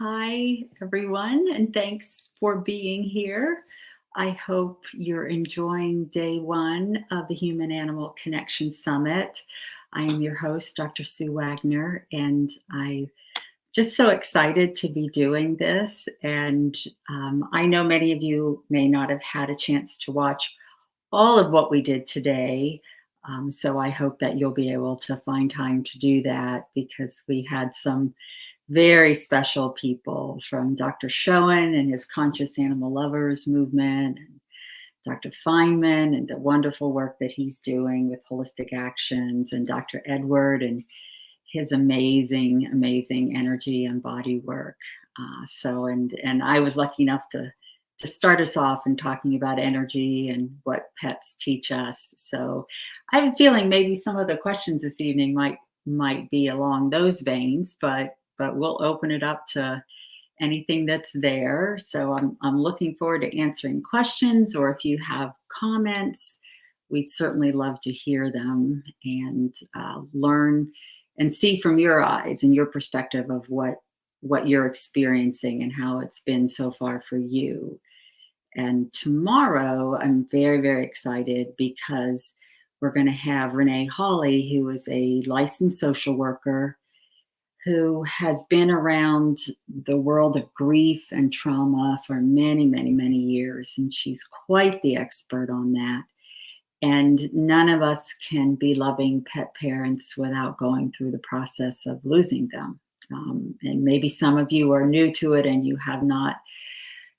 Hi, everyone, and thanks for being here. I hope you're enjoying day one of the Human Animal Connection Summit. I am your host, Dr. Sue Wagner, and I'm just so excited to be doing this. And I know many of you may not have had a chance to watch all of what we did today. So I hope that you'll be able to find time to do that because we had some very special people from Dr. Schoen and his Conscious Animal Lovers movement, and Dr. Feynman and the wonderful work that he's doing with Holistic Actions, and Dr. Edward and his amazing, amazing energy and body work. And I was lucky enough to start us off in talking about energy and what pets teach us. So I have a feeling maybe some of the questions this evening might be along those veins, but we'll open it up to anything that's there. So I'm looking forward to answering questions, or if you have comments, we'd certainly love to hear them and learn and see from your eyes and your perspective of what you're experiencing and how it's been so far for you. And tomorrow, I'm very, very excited because we're going to have Renee Hawley, who is a licensed social worker who has been around the world of grief and trauma for many, many, many years. And she's quite the expert on that. And none of us can be loving pet parents without going through the process of losing them. And maybe some of you are new to it and you have not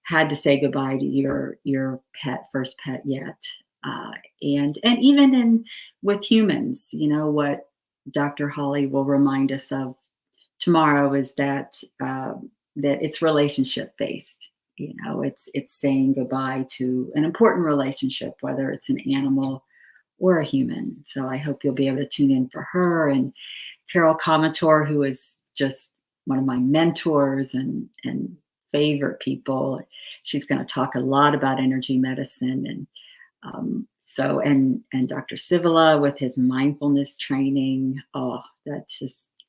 had to say goodbye to your first pet yet. And even with humans, what Dr. Hawley will remind us of tomorrow is that it's relationship based. It's saying goodbye to an important relationship, whether it's an animal or a human. So I hope you'll be able to tune in for her and Carol Comator, who is just one of my mentors and favorite people. She's going to talk a lot about energy medicine and Dr. Civila with his mindfulness training. Oh,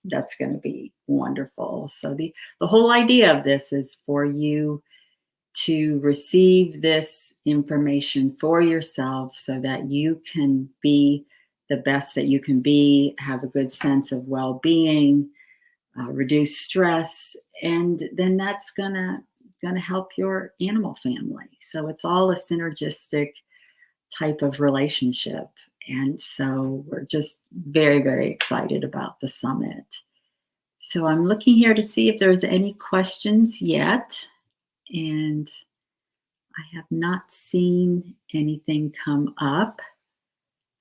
that's going to be wonderful. So the whole idea of this is for you to receive this information for yourself so that you can be the best that you can be, have a good sense of well-being, reduce stress, and then that's gonna help your animal family. So it's all a synergistic type of relationship. And so we're just very, very excited about the summit. So I'm looking here to see if there's any questions yet. And I have not seen anything come up.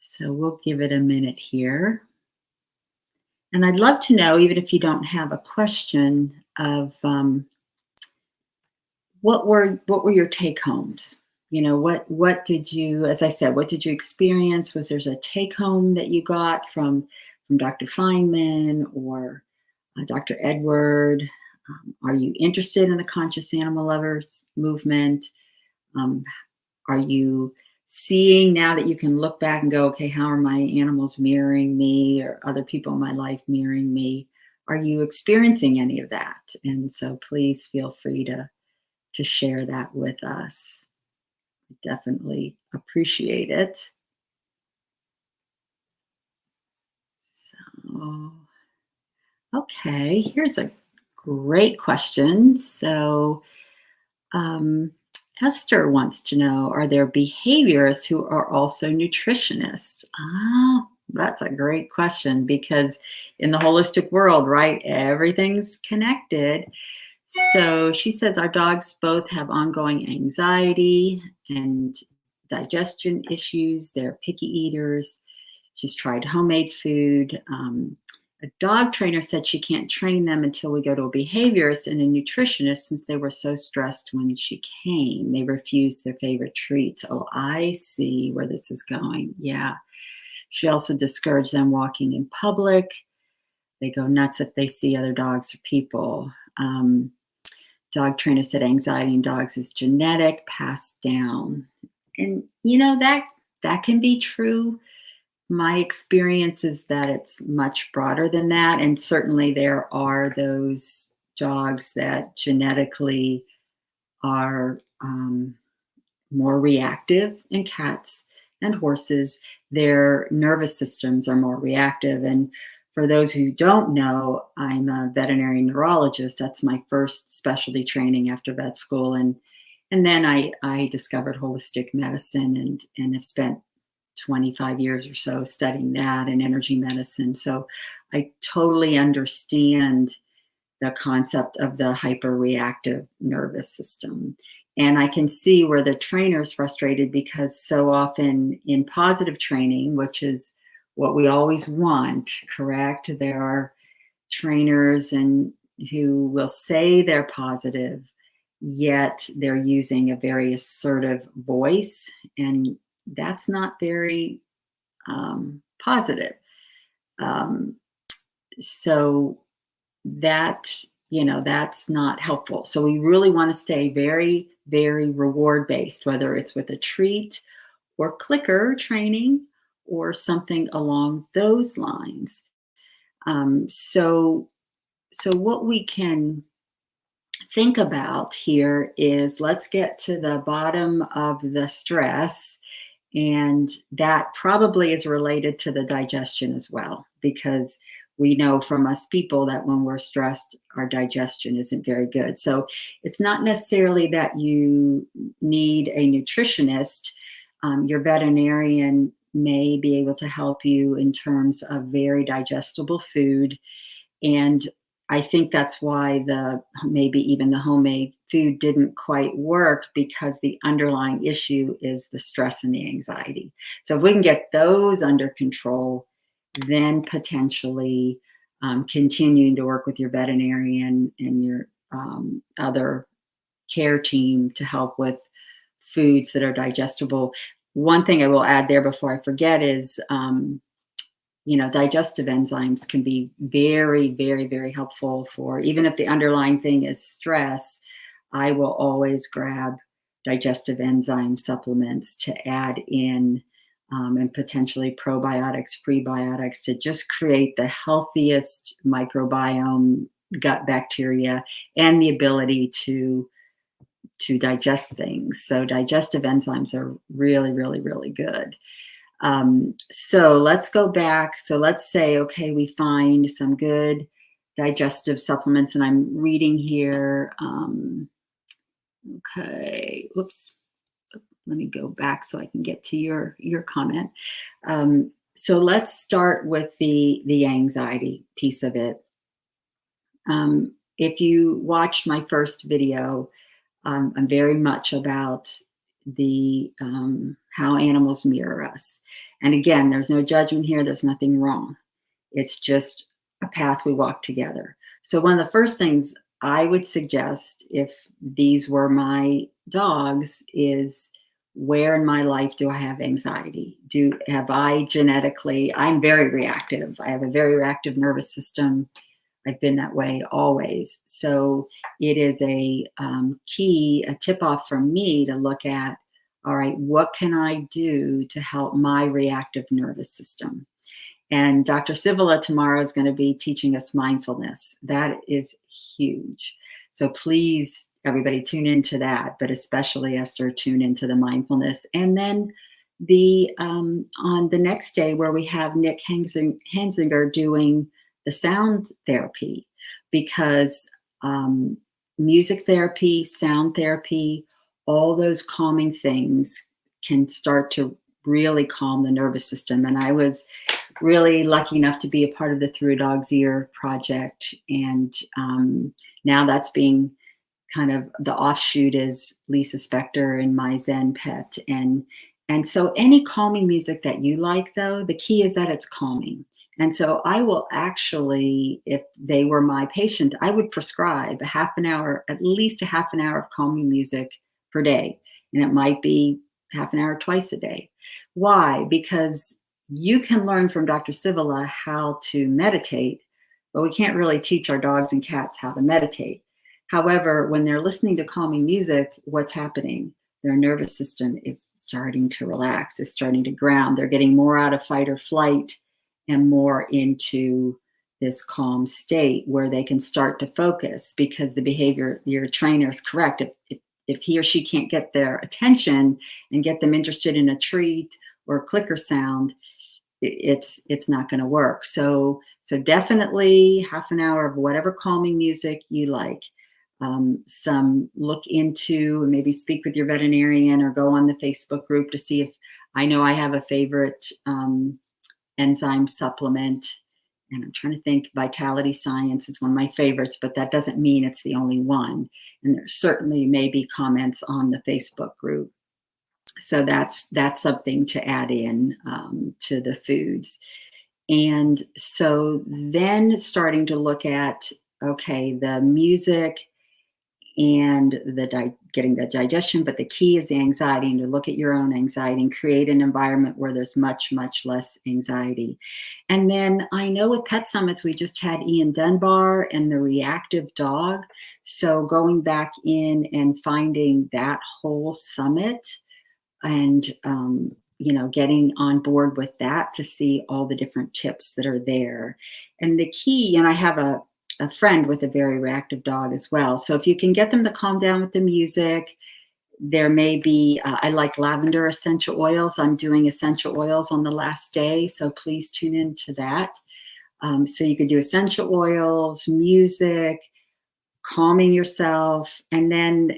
So we'll give it a minute here. And I'd love to know, even if you don't have a question, of what were your take homes? What did you, as I said, what did you experience? Was there a take home that you got from Dr. Feynman or Dr. Edward? Are you interested in the Conscious Animal Lovers movement? Are you seeing now that you can look back and go, okay, how are my animals mirroring me, or other people in my life mirroring me? Are you experiencing any of that? And so please feel free to share that with us. I definitely appreciate it. So, okay, here's a great question. So, Esther wants to know, are there behaviorists who are also nutritionists? That's a great question, because in the holistic world, right, everything's connected. So she says our dogs both have ongoing anxiety and digestion issues. They're picky eaters. She's tried homemade food. A dog trainer said she can't train them until we go to a behaviorist and a nutritionist, since they were so stressed when she came. They refused their favorite treats. Oh, I see where this is going. Yeah. She also discouraged them walking in public. They go nuts if they see other dogs or people. Dog trainer said anxiety in dogs is genetic, passed down. And that can be true. My experience is that it's much broader than that. And certainly there are those dogs that genetically are more reactive, and cats and horses, their nervous systems are more reactive. And for those who don't know, I'm a veterinary neurologist. That's my first specialty training after vet school. And then I discovered holistic medicine and have spent 25 years or so studying that and energy medicine. So I totally understand the concept of the hyperreactive nervous system. And I can see where the trainer is frustrated, because so often in positive training, which is what we always want, correct? There are trainers and who will say they're positive, yet they're using a very assertive voice, and that's not very positive. Um, so that, that's not helpful. So we really want to stay very, very reward based, whether it's with a treat or clicker training or something along those lines. So what we can think about here is, let's get to the bottom of the stress. And that probably is related to the digestion as well, because we know from us people that when we're stressed, our digestion isn't very good. So it's not necessarily that you need a nutritionist. Your veterinarian may be able to help you in terms of very digestible food. And I think that's why maybe even the homemade food didn't quite work, because the underlying issue is the stress and the anxiety. So if we can get those under control, then potentially continuing to work with your veterinarian and your other care team to help with foods that are digestible. One thing I will add there before I forget is, digestive enzymes can be very, very, very helpful for, even if the underlying thing is stress. I will always grab digestive enzyme supplements to add in, and potentially probiotics, prebiotics, to just create the healthiest microbiome, gut bacteria, and the ability to digest things. So digestive enzymes are really, really, really good. So let's go back. So let's say, okay, we find some good digestive supplements, and I'm reading here. Okay, whoops. Let me go back so I can get to your comment. So let's start with the anxiety piece of it. If you watched my first video, I'm very much about the how animals mirror us. And again, there's no judgment here. There's nothing wrong. It's just a path we walk together. So one of the first things I would suggest, if these were my dogs, is, where in my life do I have anxiety? Have I genetically? I'm very reactive. I have a very reactive nervous system. I've been that way always. So it is a tip off from me to look at, all right, what can I do to help my reactive nervous system? And Dr. Civila tomorrow is going to be teaching us mindfulness. That is huge. So please, everybody, tune into that, but especially Esther, tune into the mindfulness. And then on the next day, where we have Nick Hensinger doing the sound therapy, because music therapy, sound therapy, all those calming things can start to really calm the nervous system. And I was really lucky enough to be a part of the Through a Dog's Ear project. And now that's being kind of, the offshoot is Lisa Spector and My Zen Pet. And so any calming music that you like, though, the key is that it's calming. And so I will actually, if they were my patient, I would prescribe at least a half an hour of calming music per day. And it might be half an hour twice a day. Why? Because you can learn from Dr. Civila how to meditate, but we can't really teach our dogs and cats how to meditate. However, when they're listening to calming music, what's happening? Their nervous system is starting to relax, is starting to ground. They're getting more out of fight or flight and more into this calm state where they can start to focus, because the behavior, your trainer is correct. If he or she can't get their attention and get them interested in a treat or a clicker sound, it's not going to work. So definitely half an hour of whatever calming music you like. Some look into, and maybe speak with your veterinarian or go on the Facebook group to see if, I know I have a favorite enzyme supplement, and I'm trying to think, Vitality Science is one of my favorites, but that doesn't mean it's the only one. And there certainly may be comments on the Facebook group. So that's something to add in to the foods. And so then starting to look at, okay, the music and getting the digestion, but the key is the anxiety, and to look at your own anxiety and create an environment where there's much, much less anxiety. And then I know with Pet Summits, we just had Ian Dunbar and the reactive dog. So going back in and finding that whole summit, and getting on board with that to see all the different tips that are there. And the key, and I have a friend with a very reactive dog as well. So if you can get them to calm down with the music, there may be, I like lavender essential oils. I'm doing essential oils on the last day, so please tune into that. So you could do essential oils, music, calming yourself. And then,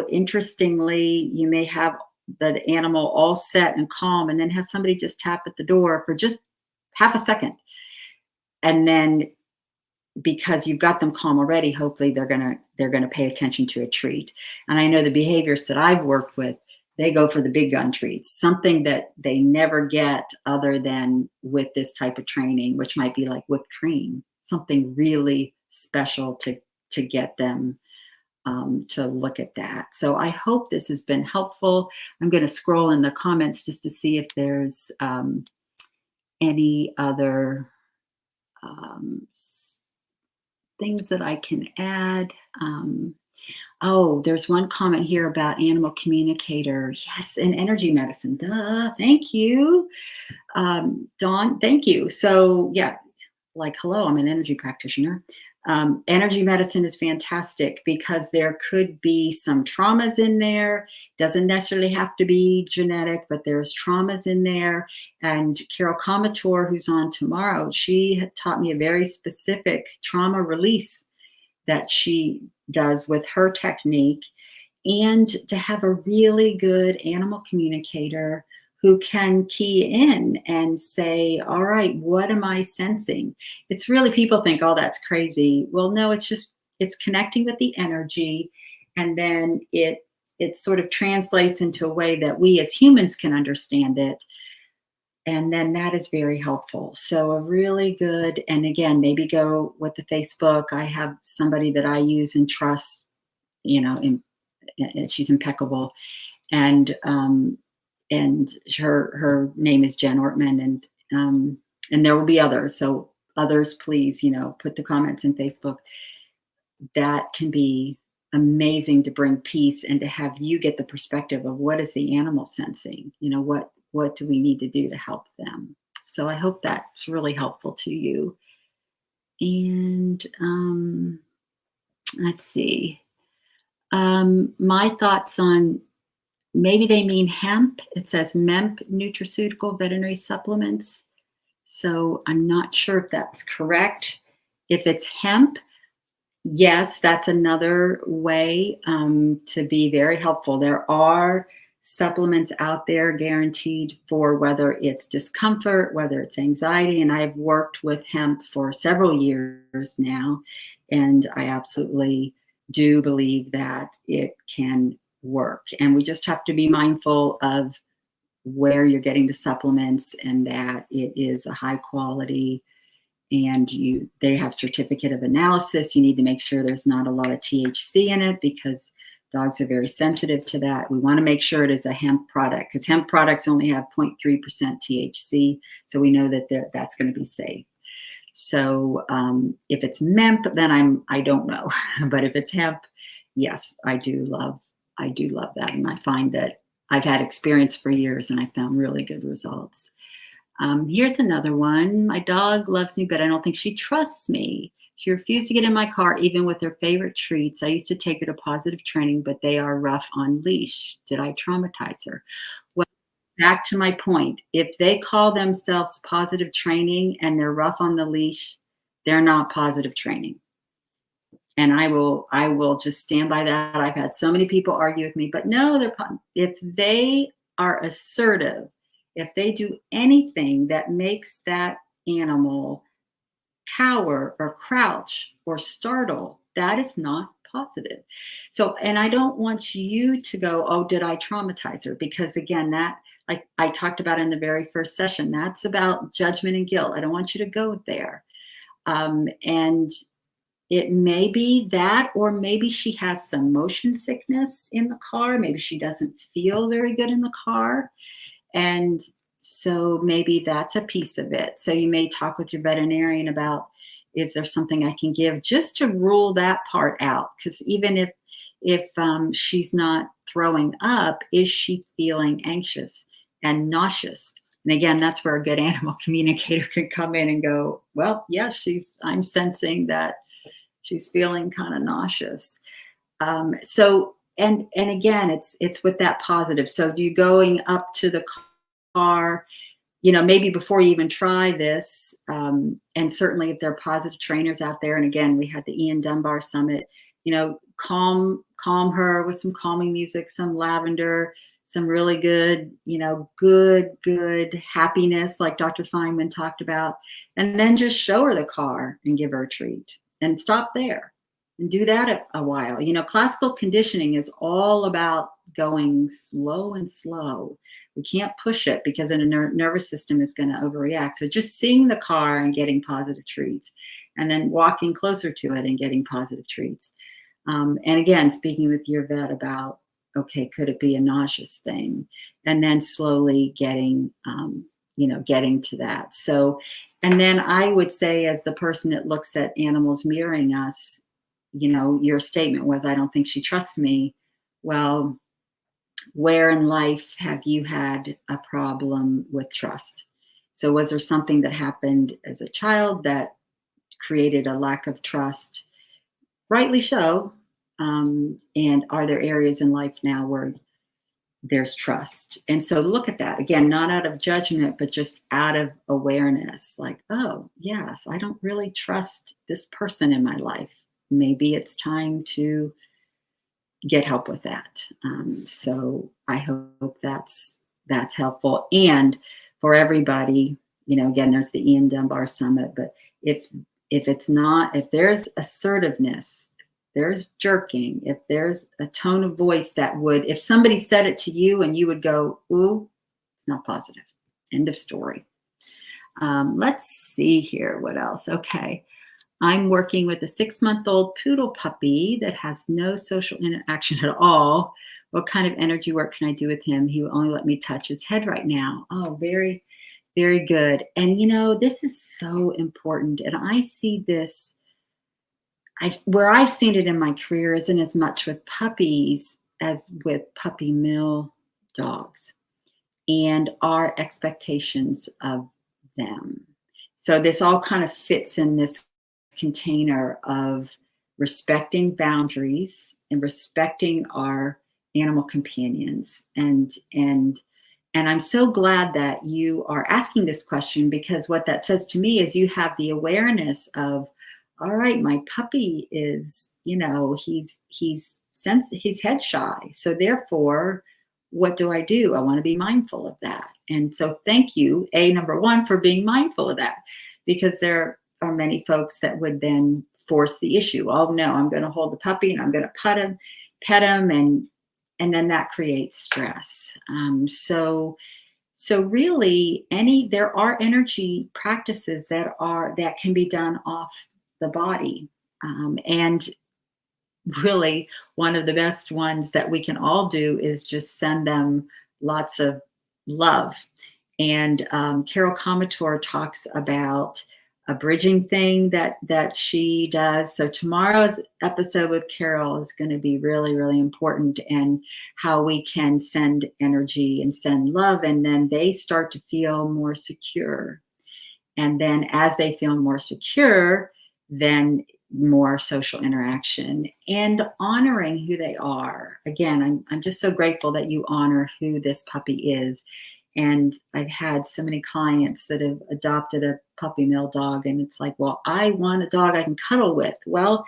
interestingly, you may have the animal all set and calm, and then have somebody just tap at the door for just half a second. And then, because you've got them calm already, hopefully they're gonna pay attention to a treat. And I know the behaviors that I've worked with, they go for the big gun treats, something that they never get other than with this type of training, which might be like whipped cream, something really special to get them to look at that. So I hope this has been helpful. I'm going to scroll in the comments just to see if there's any other things that I can add. There's one comment here about animal communicator. Yes, and energy medicine. Duh, thank you. Dawn, thank you. So yeah, like, hello, I'm an energy practitioner. Energy medicine is fantastic because there could be some traumas in there. Doesn't necessarily have to be genetic, but there's traumas in there. And Carol Comator, who's on tomorrow, she had taught me a very specific trauma release that she does with her technique. And to have a really good animal communicator who can key in and say, all right, what am I sensing? It's really, people think, oh, that's crazy. Well, no, it's connecting with the energy. And then it sort of translates into a way that we as humans can understand it. And then that is very helpful. So a really good, and again, maybe go with the Facebook. I have somebody that I use and trust, and she's impeccable. And her name is Jen Ortman, and there will be others. So others, please, put the comments in Facebook. That can be amazing to bring peace and to have you get the perspective of what is the animal sensing, what do we need to do to help them? So I hope that's really helpful to you. And let's see. My thoughts on, maybe they mean hemp. It says MEMP, nutraceutical veterinary supplements. So I'm not sure if that's correct. If it's hemp, yes, that's another way to be very helpful. There are supplements out there guaranteed for whether it's discomfort, whether it's anxiety. And I've worked with hemp for several years now, and I absolutely do believe that it can work. And we just have to be mindful of where you're getting the supplements and that it is a high quality, and they have certificate of analysis. You need to make sure there's not a lot of THC in it because dogs are very sensitive to that. We want to make sure it is a hemp product because hemp products only have 0.3% THC. So we know that that's going to be safe. So if it's MEMP, then I don't know. But if it's hemp, yes, I do love that. And I find that I've had experience for years and I found really good results. Here's another one. My dog loves me, but I don't think she trusts me. She refused to get in my car, even with her favorite treats. I used to take her to positive training, but they are rough on leash. Did I traumatize her? Well, back to my point. If they call themselves positive training and they're rough on the leash, they're not positive training. And I will just stand by that. I've had so many people argue with me, but no, if they are assertive, if they do anything that makes that animal cower or crouch or startle, that is not positive. So, and I don't want you to go, oh, did I traumatize her? Because again, that, like I talked about in the very first session, that's about judgment and guilt. I don't want you to go there. And it may be that, or maybe she has some motion sickness in the car. Maybe she doesn't feel very good in the car. And so maybe that's a piece of it. So you may talk with your veterinarian about, is there something I can give just to rule that part out? Because even if she's not throwing up, is she feeling anxious and nauseous? And again, that's where a good animal communicator can come in and go, well, yeah, I'm sensing that she's feeling kind of nauseous. So, and again, it's with that positive. So you going up to the car, maybe before you even try this, and certainly if there are positive trainers out there, and again, we had the Ian Dunbar Summit, calm her with some calming music, some lavender, some really good, good happiness, like Dr. Feynman talked about, and then just show her the car and give her a treat and stop there and do that a while. Classical conditioning is all about going slow and slow. We can't push it because then a nervous system is going to overreact. So just seeing the car and getting positive treats, and then walking closer to it and getting positive treats. And again, speaking with your vet about, okay, could it be a nauseous thing? And then slowly getting to that. So, and then I would say, as the person that looks at animals mirroring us, your statement was, I don't think she trusts me. Well, where in life have you had a problem with trust? So was there something that happened as a child that created a lack of trust? Rightly so. And are there areas in life now where there's trust? And so look at that again, not out of judgment, but just out of awareness, like, oh yes, I don't really trust this person in my life. Maybe it's time to get help with that. So I hope that's helpful. And for everybody, again, there's the Ian Dunbar Summit, but if there's assertiveness, there's jerking, if there's a tone of voice that would, if somebody said it to you and you would go, ooh, it's not positive. End of story. Let's see here. What else? Okay. I'm working with a 6-month-old poodle puppy that has no social interaction at all. What kind of energy work can I do with him? He will only let me touch his head right now. Oh, very, very good. And this is so important. And I see this, where I've seen it in my career isn't as much with puppies as with puppy mill dogs and our expectations of them. So this all kind of fits in this container of respecting boundaries and respecting our animal companions. And I'm so glad that you are asking this question, because what that says to me is you have the awareness of, all right, my puppy is, he's head shy. So therefore, what do? I want to be mindful of that. And so thank you, number one, for being mindful of that, because there are many folks that would then force the issue. Oh no, I'm going to hold the puppy and I'm going to pet him, and then that creates stress. So really, there are energy practices that can be done off the body, and really one of the best ones that we can all do is just send them lots of love. And Carol Comator talks about a bridging thing that she does. So tomorrow's episode with Carol is going to be really, really important, and how we can send energy and send love, and then they start to feel more secure. And then as they feel more secure, then more social interaction and honoring who they are. Again, I'm just so grateful that you honor who this puppy is. And I've had so many clients that have adopted a puppy mill dog, and it's like, well, I want a dog I can cuddle with. Well,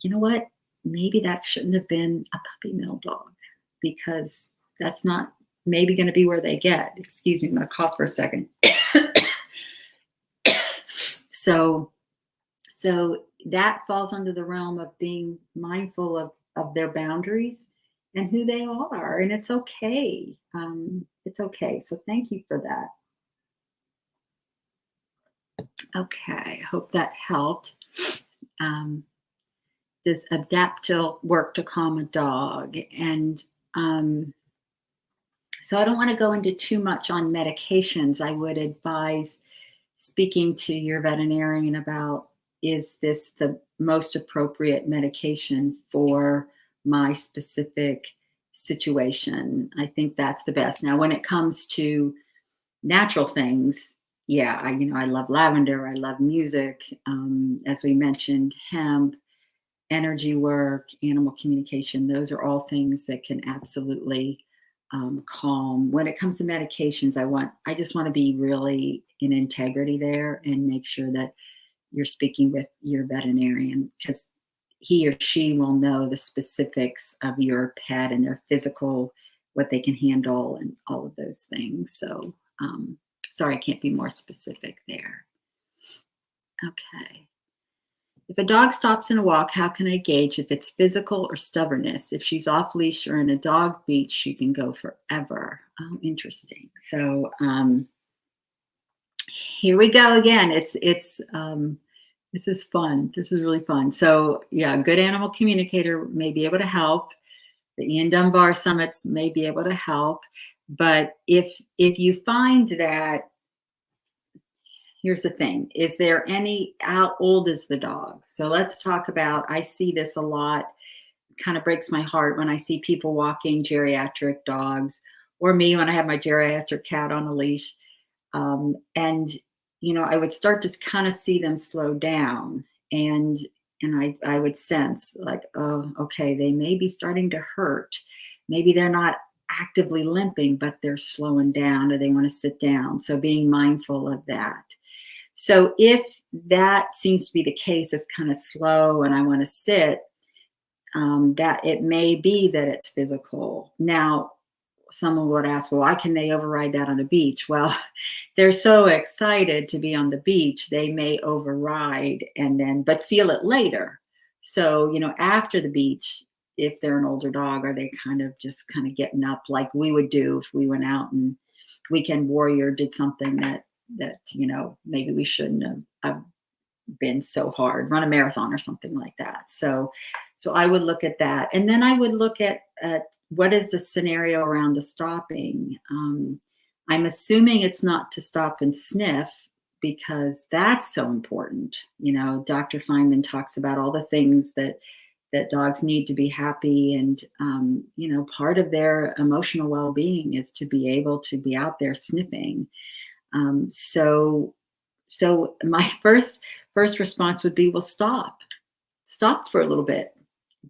you know what? Maybe that shouldn't have been a puppy mill dog, because that's not maybe going to be where they get. Excuse me, I'm going to cough for a second. So that falls under the realm of being mindful of their boundaries and who they are. And it's okay. It's okay. So thank you for that. Okay, I hope that helped. Does Adaptil work to calm a dog? And so I don't want to go into too much on medications. I would advise speaking to your veterinarian about, is this the most appropriate medication for my specific situation? I think that's the best. Now, when it comes to natural things, yeah, I love lavender. I love music. As we mentioned, hemp, energy work, animal communication. Those are all things that can absolutely calm. When it comes to medications, I just want to be really in integrity there and make sure that you're speaking with your veterinarian, because he or she will know the specifics of your pet and their physical, what they can handle, and all of those things. So, sorry, I can't be more specific there. Okay. If a dog stops in a walk, how can I gauge if it's physical or stubbornness? If she's off leash or in a dog beach, she can go forever. Oh, interesting. So here we go again. This is fun. This is really fun. So yeah, a good animal communicator may be able to help. The Ian Dunbar summits may be able to help. But if you find that, here's the thing, is there how old is the dog? So let's talk about, I see this a lot. It kind of breaks my heart when I see people walking geriatric dogs, or me when I have my geriatric cat on a leash. And, I would start to kind of see them slow down. And I would sense like, oh, okay, they may be starting to hurt. Maybe they're not actively limping, but they're slowing down, or they want to sit down. So being mindful of that. So if that seems to be the case, it's kind of slow and I want to sit, that it may be that it's physical. Now, someone would ask, well, why can they override that on the beach? Well, they're so excited to be on the beach, they may override but feel it later. So, after the beach, if they're an older dog, are they kind of getting up like we would do if we went out and Weekend Warrior did something that maybe we shouldn't have been so hard, run a marathon or something like that. So I would look at that. And then I would look at what is the scenario around the stopping. I'm assuming it's not to stop and sniff, because that's so important. Dr. Feynman talks about all the things that dogs need to be happy. And, part of their emotional well-being is to be able to be out there sniffing. So my first response would be, well, stop for a little bit.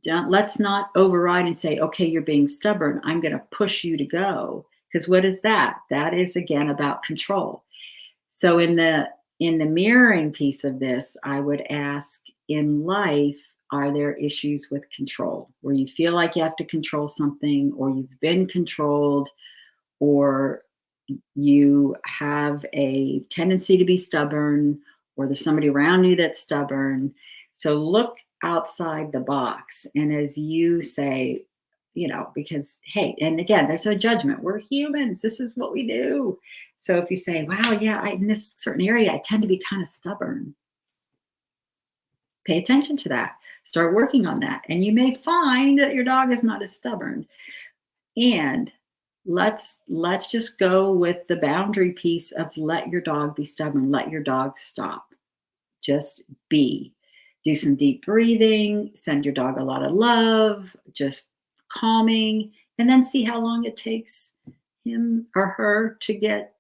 Let's not override and say, okay, you're being stubborn, I'm going to push you to go. Because what is that? That is, again, about control. So in the mirroring piece of this, I would ask, in life, are there issues with control where you feel like you have to control something, or you've been controlled, or you have a tendency to be stubborn, or there's somebody around you that's stubborn? So look outside the box. And as you say, because, hey, and again, there's no judgment. We're humans. This is what we do. So if you say, wow, yeah, in this certain area, I tend to be kind of stubborn, pay attention to that. Start working on that. And you may find that your dog is not as stubborn. And let's just go with the boundary piece of let your dog be stubborn, let your dog stop. Just be. Do some deep breathing, send your dog a lot of love, just calming, and then see how long it takes him or her to get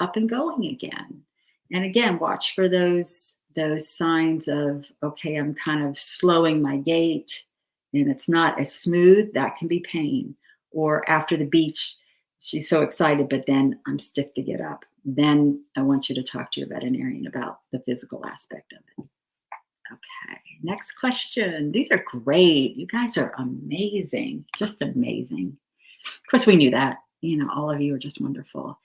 up and going again. And again, watch for those signs of, okay, I'm kind of slowing my gait and it's not as smooth. That can be pain. Or after the beach, she's so excited, but then I'm stiff to get up. Then I want you to talk to your veterinarian about the physical aspect of it. Okay, next question. These are great. You guys are amazing, just amazing. Of course, we knew that. All of you are just wonderful.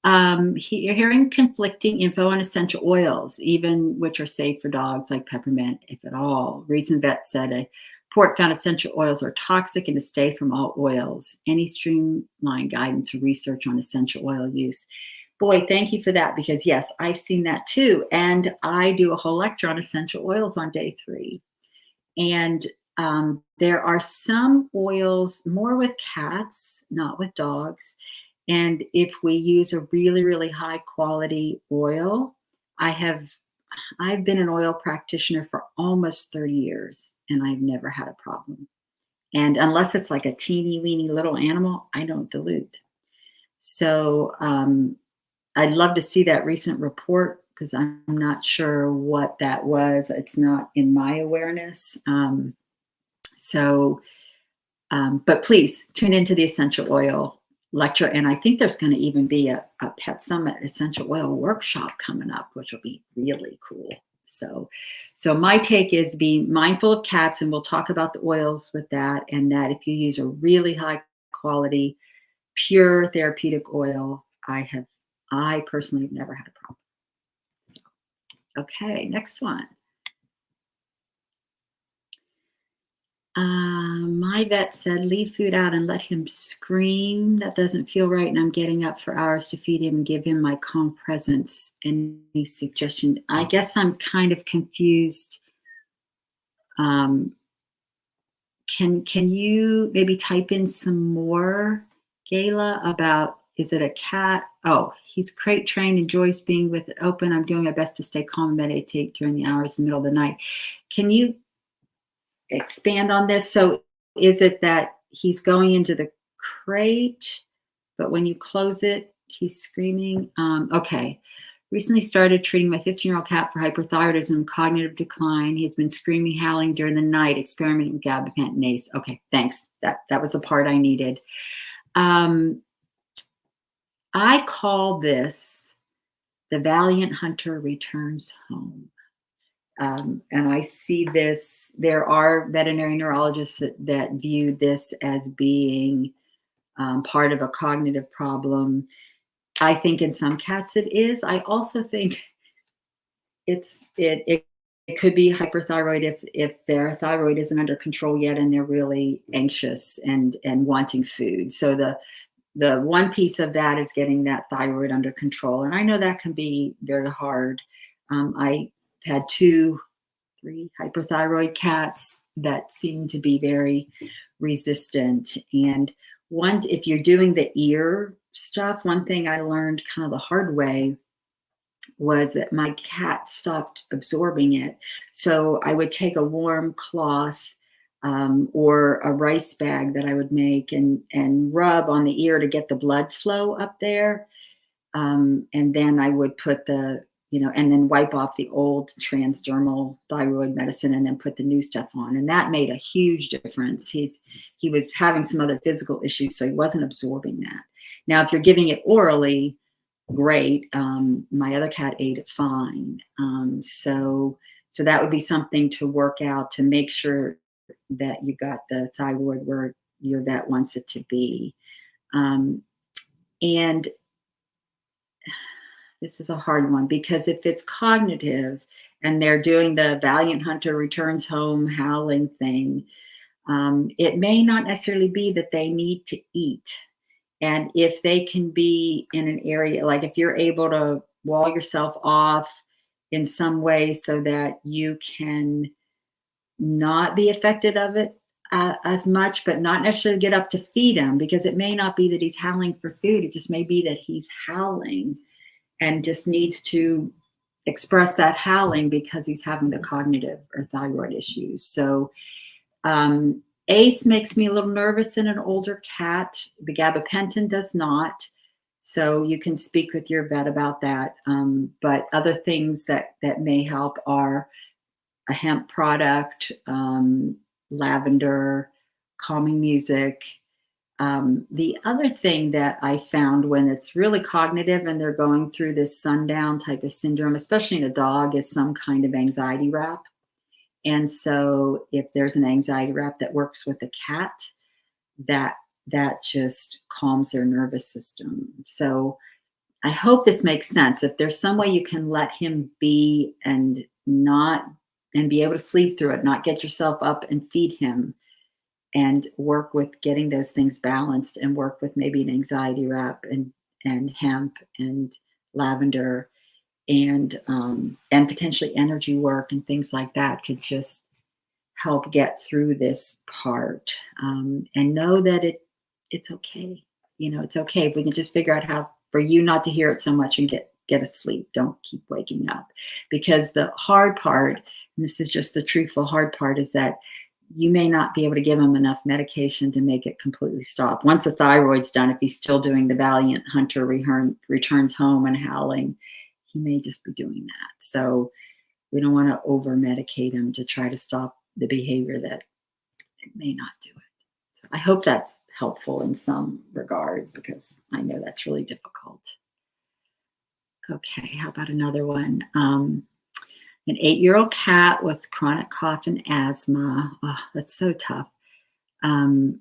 You're hearing conflicting info on essential oils, even which are safe for dogs, like peppermint, if at all. Recent vet said a report found essential oils are toxic and to stay from all oils. Any streamlined guidance or research on essential oil use? Boy, thank you for that, because yes, I've seen that too. And I do a whole lecture on essential oils on day 3. And there are some oils more with cats, not with dogs. And if we use a really, really high quality oil, I've been an oil practitioner for almost 30 years and I've never had a problem. And unless it's like a teeny weeny little animal, I don't dilute. So I'd love to see that recent report, because I'm not sure what that was. It's not in my awareness. But please tune into the essential oil lecture. And I think there's going to even be a Pet Summit essential oil workshop coming up, which will be really cool. So my take is be mindful of cats, and we'll talk about the oils with that. And that if you use a really high quality, pure therapeutic oil, I personally have never had a problem. Okay, next one. My vet said, leave food out and let him scream. That doesn't feel right. And I'm getting up for hours to feed him and give him my calm presence. Any suggestion? I guess I'm kind of confused. Can you maybe type in some more, Gayla, about, is it a cat? Oh, he's crate trained, enjoys being with it open. I'm doing my best to stay calm and meditate during the hours in the middle of the night. Can you expand on this? So is it that he's going into the crate, but when you close it, he's screaming? Okay. Recently started treating my 15-year-old cat for hyperthyroidism and cognitive decline. He's been screaming, howling during the night, experimenting with gabapentin and ACE. Okay, thanks. That was the part I needed. I call this the valiant hunter returns home. And I see this, there are veterinary neurologists that view this as being part of a cognitive problem. I think in some cats it is. I also think it could be hyperthyroid if their thyroid isn't under control yet and they're really anxious and wanting food. So the one piece of that is getting that thyroid under control. And I know that can be very hard. I had 2-3 hyperthyroid cats that seem to be very resistant. And if you're doing the ear stuff, one thing I learned kind of the hard way was that my cat stopped absorbing it. So I would take a warm cloth or a rice bag that I would make and rub on the ear to get the blood flow up there. And then I would put and then wipe off the old transdermal thyroid medicine and then put the new stuff on. And that made a huge difference. He was having some other physical issues, so he wasn't absorbing that. Now, if you're giving it orally, great. My other cat ate it fine. So that would be something to work out to make sure that you got the thyroid where your vet wants it to be. And this is a hard one, because if it's cognitive and they're doing the valiant hunter returns home howling thing, it may not necessarily be that they need to eat. And if they can be in an area, like if you're able to wall yourself off in some way so that you can not be affected of it as much, but not necessarily get up to feed him, because it may not be that he's howling for food. It just may be that he's howling and just needs to express that howling because he's having the cognitive or thyroid issues. So ACE makes me a little nervous in an older cat. The gabapentin does not. So you can speak with your vet about that. But other things that may help are a hemp product, lavender, calming music. The other thing that I found when it's really cognitive and they're going through this sundown type of syndrome, especially in a dog, is some kind of anxiety wrap. And so if there's an anxiety wrap that works with a cat, that that just calms their nervous system. So I hope this makes sense. If there's some way you can let him be and not and be able to sleep through it, not get yourself up and feed him, and work with getting those things balanced, and work with maybe an anxiety wrap and hemp and lavender and potentially energy work and things like that to just help get through this part, and know that it's okay. It's okay if we can just figure out how for you not to hear it so much and get asleep. Don't keep waking up, because the hard part, and this is just the truthful hard part, is that you may not be able to give him enough medication to make it completely stop. Once the thyroid's done, if he's still doing the valiant hunter returns home and howling, he may just be doing that. So we don't want to over medicate him to try to stop the behavior that it may not do it. So I hope that's helpful in some regard, because I know that's really difficult. Okay, how about another one? An 8-year-old cat with chronic cough and asthma. Oh, that's so tough. And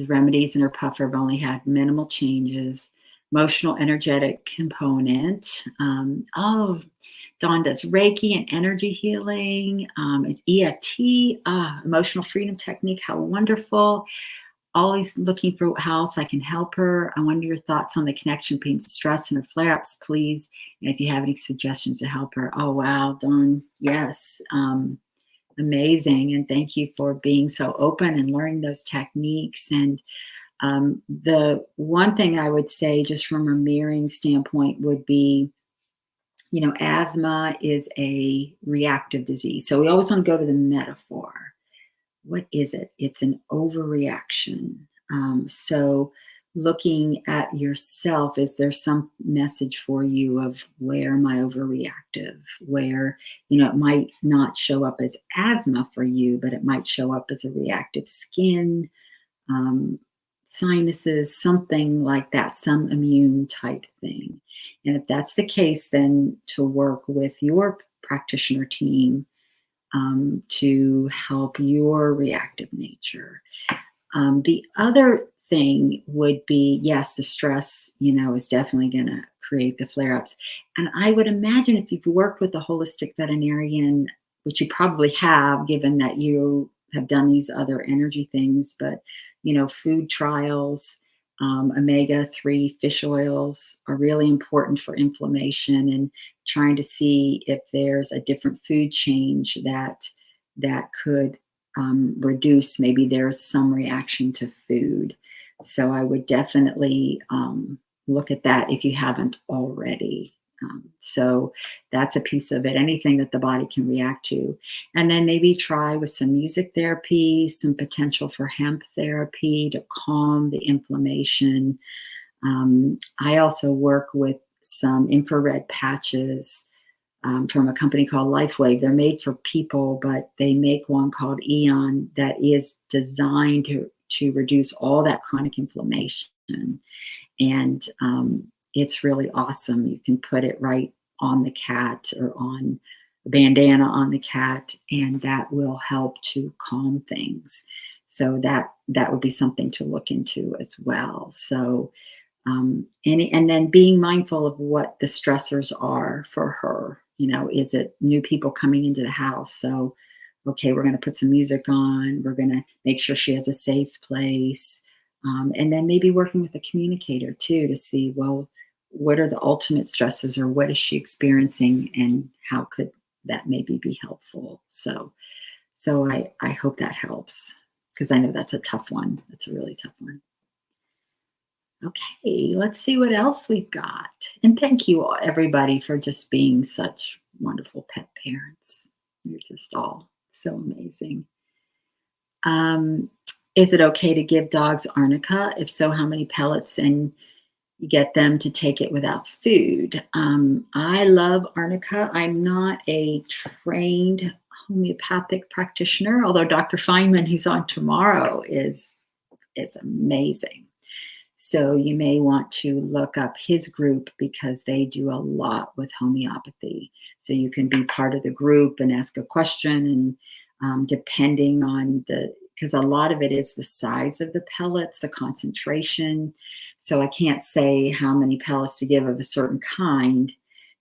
remedies in her puffer have only had minimal changes. Emotional, energetic component. Dawn does Reiki and energy healing. It's EFT, emotional freedom technique. How wonderful. Always looking for how else I can help her. I wonder your thoughts on the connection between stress and her flare-ups, please. And if you have any suggestions to help her. Oh, wow, Dawn. Yes. Amazing. And thank you for being so open and learning those techniques. And the one thing I would say, just from a mirroring standpoint, would be, asthma is a reactive disease. So we always want to go to the metaphor. What is it? It's an overreaction. So looking at yourself, is there some message for you of where am I overreactive? Where, it might not show up as asthma for you, but it might show up as a reactive skin, sinuses, something like that, some immune type thing. And if that's the case, then to work with your practitioner team to help your reactive nature. The other thing would be, yes, the stress, is definitely going to create the flare-ups. And I would imagine if you've worked with a holistic veterinarian, which you probably have, given that you have done these other energy things, but, food trials, omega-3 fish oils are really important for inflammation, and trying to see if there's a different food change that could reduce, maybe there's some reaction to food. So I would definitely look at that if you haven't already. So that's a piece of it, anything that the body can react to. And then maybe try with some music therapy, some potential for hemp therapy to calm the inflammation. I also work with some infrared patches from a company called LifeWave. They're made for people, but they make one called Eon that is designed to reduce all that chronic inflammation. And it's really awesome. You can put it right on the cat or on a bandana on the cat, and that will help to calm things. So that would be something to look into as well. So and then being mindful of what the stressors are for her. Is it new people coming into the house? So, okay, we're going to put some music on. We're going to make sure she has a safe place. And then maybe working with a communicator too, to see, well, what are the ultimate stresses, or what is she experiencing, and how could that maybe be helpful? So I hope that helps, because I know that's a tough one. That's a really tough one. Okay, let's see what else we've got. And thank you all, everybody, for just being such wonderful pet parents. You're just all so amazing. Um, is it okay to give dogs arnica? If so, how many pellets? And you get them to take it without food. I love arnica. I'm not a trained homeopathic practitioner, although Dr. Feynman, who's on tomorrow, is amazing. So you may want to look up his group because they do a lot with homeopathy. So you can be part of the group and ask a question, and depending on because a lot of it is the size of the pellets, the concentration. So I can't say how many pellets to give of a certain kind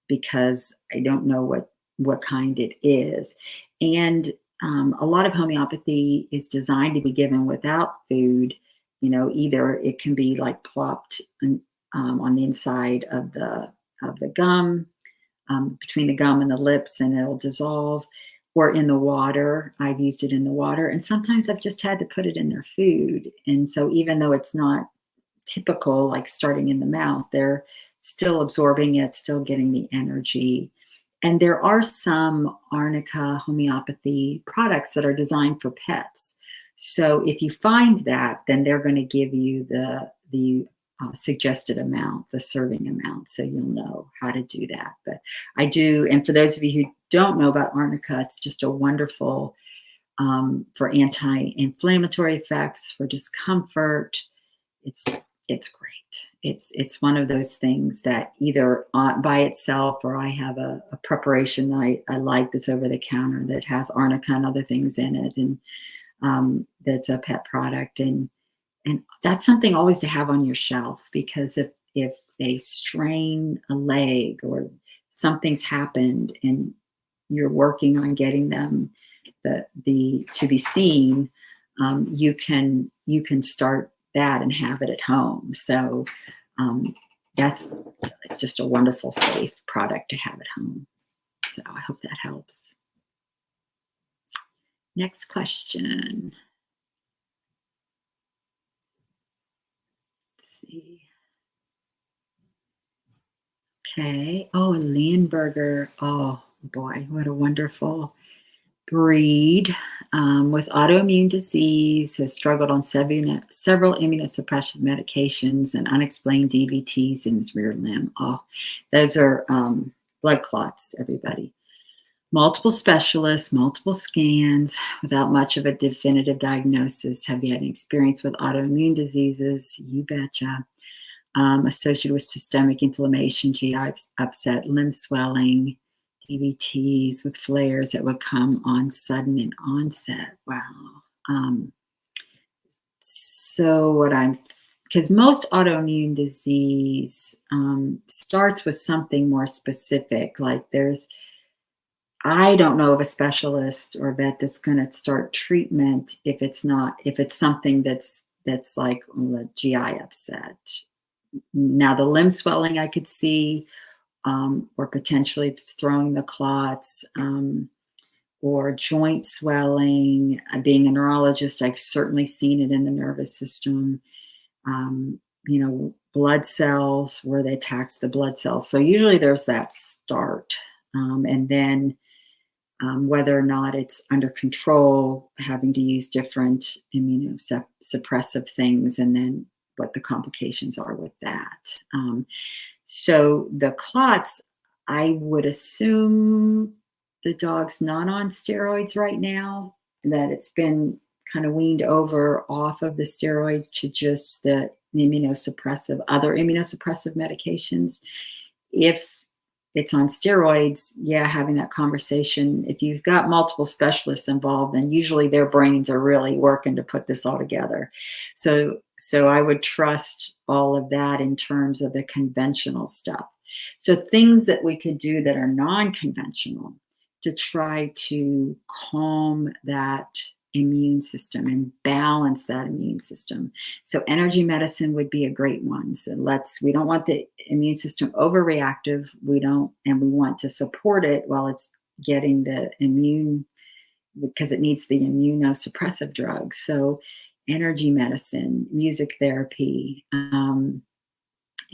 because I don't know what kind it is. And a lot of homeopathy is designed to be given without food. Either it can be like plopped on the inside of the gum, between the gum and the lips, and it'll dissolve, or in the water. I've used it in the water, and sometimes I've just had to put it in their food. And so even though it's not typical, like starting in the mouth, they're still absorbing it, still getting the energy. And there are some arnica homeopathy products that are designed for pets. So if you find that, then they're going to give you the suggested amount, the serving amount, so you'll know how to do that. But I do, and for those of you who don't know about arnica, it's just a wonderful for anti-inflammatory effects, for discomfort. It's great. It's one of those things that either by itself, or I have a preparation I like that's over the counter that has arnica and other things in it, and that's a pet product, and that's something always to have on your shelf, because if they strain a leg or something's happened and you're working on getting them the to be seen, you can start that and have it at home. So it's just a wonderful, safe product to have at home. So I hope that helps. Next question. Let's see. Okay. Oh, a Leonberger. Oh boy, what a wonderful breed, with autoimmune disease, who has struggled on several immunosuppressive medications and unexplained DVTs in his rear limb. Oh, those are blood clots, everybody. Multiple specialists, multiple scans, without much of a definitive diagnosis. Have you had any experience with autoimmune diseases? You betcha. Associated with systemic inflammation, GI upset, limb swelling, DVTs with flares that would come on sudden in onset. Wow. So because most autoimmune disease starts with something more specific. Like I don't know of a specialist or a vet that's going to start treatment if it's something that's like a GI upset. Now, the limb swelling I could see, or potentially throwing the clots, or joint swelling. Being a neurologist, I've certainly seen it in the nervous system. Blood cells, where they tax the blood cells. So usually there's that start. And then whether or not it's under control, having to use different immunosuppressive things, and then what the complications are with that. So the clots, I would assume the dog's not on steroids right now, that it's been kind of weaned off of the steroids to just the other immunosuppressive medications. If it's on steroids, having that conversation. If you've got multiple specialists involved, then usually their brains are really working to put this all together. So I would trust all of that in terms of the conventional stuff. So things that we could do that are non-conventional to try to calm that immune system and balance that immune system. So energy medicine would be a great one. So we don't want the immune system overreactive. We want to support it while it's getting the immune, because it needs the immunosuppressive drugs. So energy medicine, music therapy,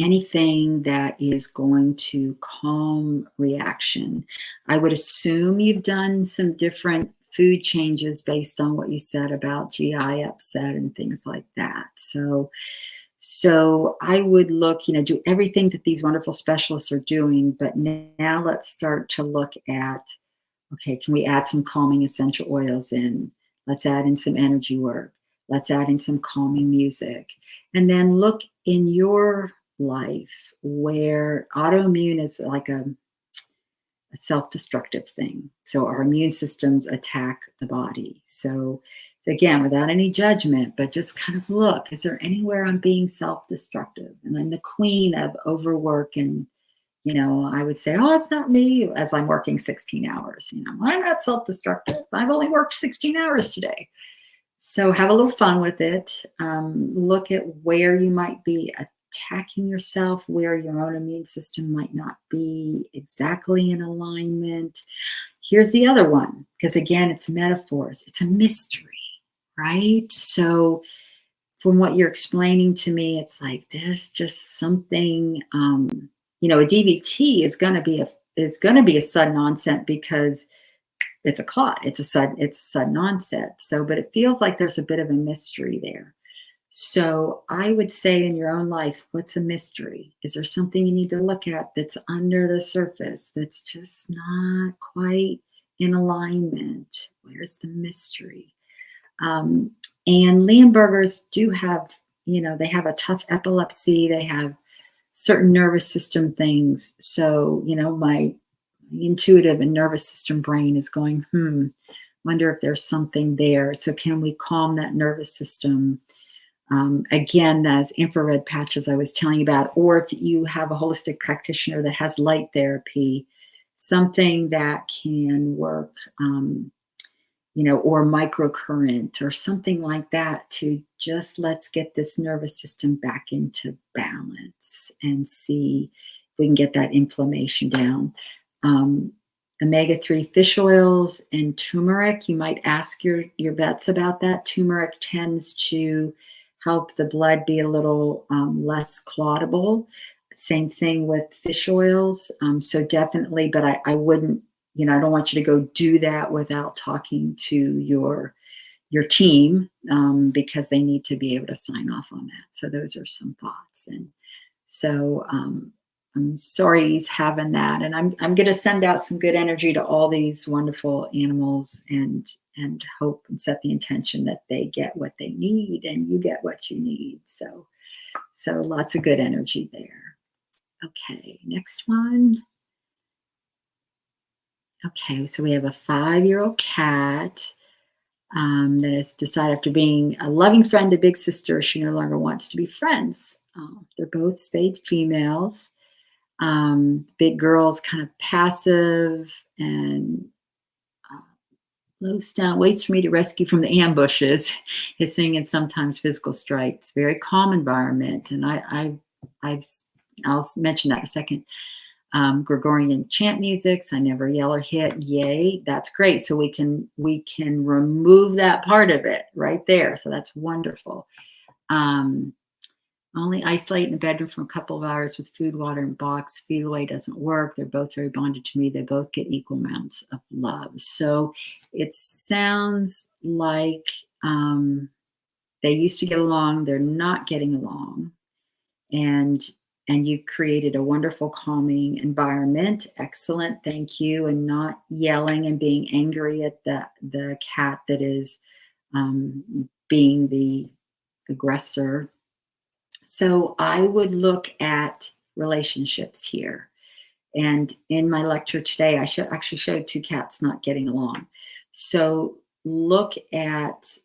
anything that is going to calm reaction. I would assume you've done some different food changes based on what you said about GI upset and things like that. So I would look, do everything that these wonderful specialists are doing, but now let's start to look at, okay, can we add some calming essential oils in? Let's add in some energy work. Let's add in some calming music. And then look in your life where autoimmune is like a self-destructive thing. So our immune systems attack the body. So again, without any judgment, but just kind of look, is there anywhere I'm being self-destructive? And I'm the queen of overwork, and I would say, oh, it's not me, as I'm working 16 hours. I'm not self-destructive. I've only worked 16 hours today. So have a little fun with it. Look at where you might be attacking yourself, where your own immune system might not be exactly in alignment. Here's the other one, because again, it's metaphors. It's a mystery, right? So from what you're explaining to me, it's like there's just something, a DVT is going to be a sudden onset because it's a clot. It's a sudden onset. So, but it feels like there's a bit of a mystery there. So I would say in your own life, what's a mystery? Is there something you need to look at that's under the surface that's just not quite in alignment? Where's the mystery? And Leonbergers do have, they have a tough epilepsy. They have certain nervous system things. So, my intuitive and nervous system brain is going, wonder if there's something there. So can we calm that nervous system? Again, those infrared patches I was telling you about, or if you have a holistic practitioner that has light therapy, something that can work, or microcurrent or something like that to just let's get this nervous system back into balance and see if we can get that inflammation down. Omega-3 fish oils and turmeric, you might ask your vets about that. Turmeric tends to help the blood be a little less clottable. Same thing with fish oils. So definitely, but I wouldn't, I don't want you to go do that without talking to your team because they need to be able to sign off on that. So those are some thoughts. And so I'm sorry he's having that. And I'm going to send out some good energy to all these wonderful animals and hope and set the intention that they get what they need and you get what you need. So lots of good energy there. Okay, next one. Okay, so we have a 5-year-old cat that has decided after being a loving friend to Big Sister, she no longer wants to be friends. They're both spayed females. Big girl's kind of passive and moves down, waits for me to rescue from the ambushes, hissing and sometimes physical strikes. Very calm environment, and I'll mention that in a second. Gregorian chant musics. I never yell or hit. Yay, that's great. So we can remove that part of it right there. So that's wonderful. Only isolate in the bedroom for a couple of hours with food, water, and box. Feed away doesn't work. They're both very bonded to me. They both get equal amounts of love. So it sounds like they used to get along. They're not getting along, and you created a wonderful calming environment. Excellent, thank you. And not yelling and being angry at the cat that is being the aggressor. So I would look at relationships here. And in my lecture today, I actually showed 2 cats not getting along. So look at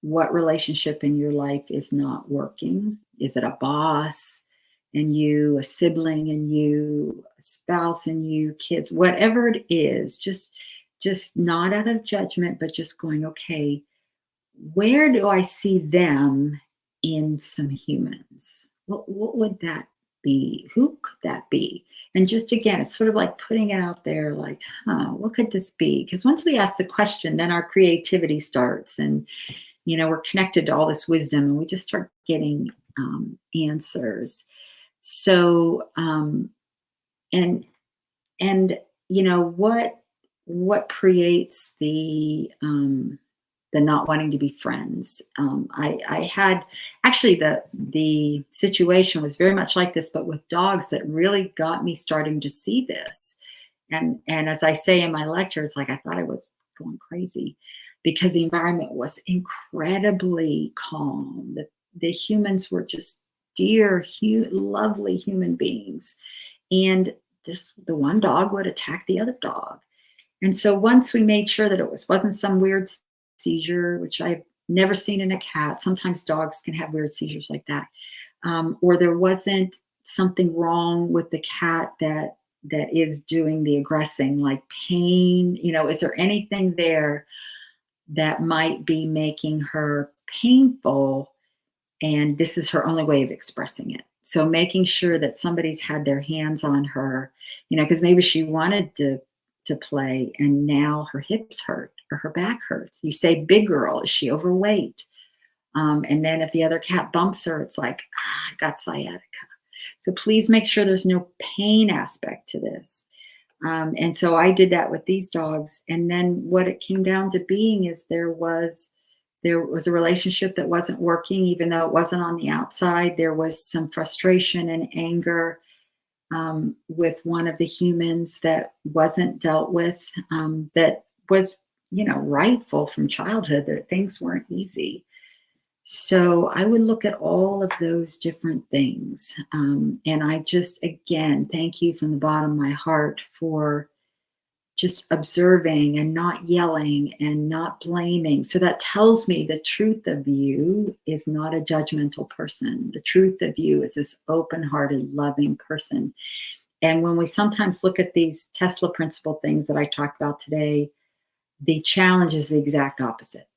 what relationship in your life is not working. Is it a boss and you, a sibling and you, a spouse and you, kids, whatever it is, just not out of judgment, but just going, okay, where do I see them in some humans? What would that be? Who could that be? And just again, it's sort of like putting it out there like, what could this be? Because once we ask the question, then our creativity starts and, we're connected to all this wisdom and we just start getting answers. So, and and what creates the not wanting to be friends. I had actually the situation was very much like this, but with dogs that really got me starting to see this. And as I say in my lecture, it's like I thought I was going crazy because the environment was incredibly calm. The humans were just dear, lovely human beings, and the one dog would attack the other dog. And so once we made sure that it wasn't some weird seizure, which I've never seen in a cat. Sometimes dogs can have weird seizures like that, or there wasn't something wrong with the cat that is doing the aggressing, like pain. Is there anything there that might be making her painful? And this is her only way of expressing it. So making sure that somebody's had their hands on her, because maybe she wanted to play and now her hips hurt or her back hurts. You say, big girl, is she overweight? And then if the other cat bumps her, it's like, I got sciatica. So please make sure there's no pain aspect to this. And so I did that with these dogs. And then what it came down to being is there was a relationship that wasn't working, even though it wasn't on the outside. There was some frustration and anger with one of the humans that wasn't dealt with, that was, rightful from childhood, that things weren't easy. So I would look at all of those different things. And I just, again, thank you from the bottom of my heart for just observing and not yelling and not blaming. So that tells me the truth of you is not a judgmental person. The truth of you is this open-hearted, loving person. And when we sometimes look at these Tesla principle things that I talked about today, the challenge is the exact opposite.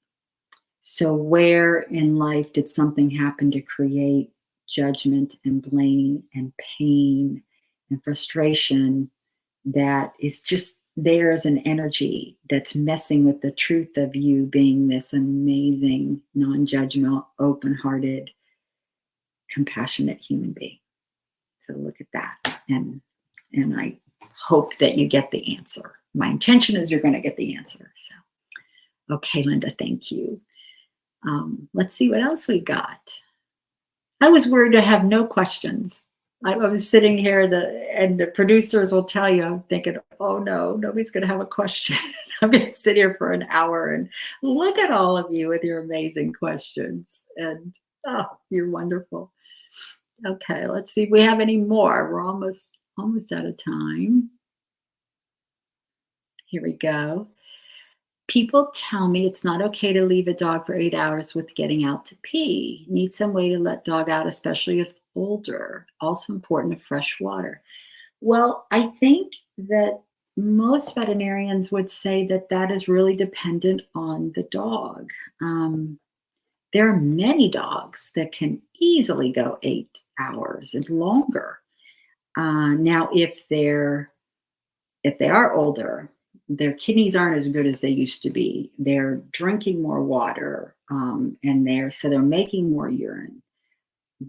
So where in life did something happen to create judgment and blame and pain and frustration that is just there as an energy that's messing with the truth of you being this amazing, non-judgmental, open-hearted, compassionate human being? So look at that. And I hope that you get the answer. My intention is you're going to get the answer. So, okay, Linda, thank you. Let's see what else we got. I was worried to have no questions. I was sitting here, and the producers will tell you, I'm thinking, oh no, nobody's going to have a question. I'm going to sit here for an hour and look at all of you with your amazing questions. And you're wonderful. Okay, let's see if we have any more. We're almost out of time. Here we go. People tell me it's not okay to leave a dog for 8 hours with getting out to pee. Need some way to let dog out, especially if older. Also important to fresh water. Well, I think that most veterinarians would say that is really dependent on the dog. There are many dogs that can easily go 8 hours and longer. Now, if they are older, their kidneys aren't as good as they used to be. They're drinking more water, and they're making more urine.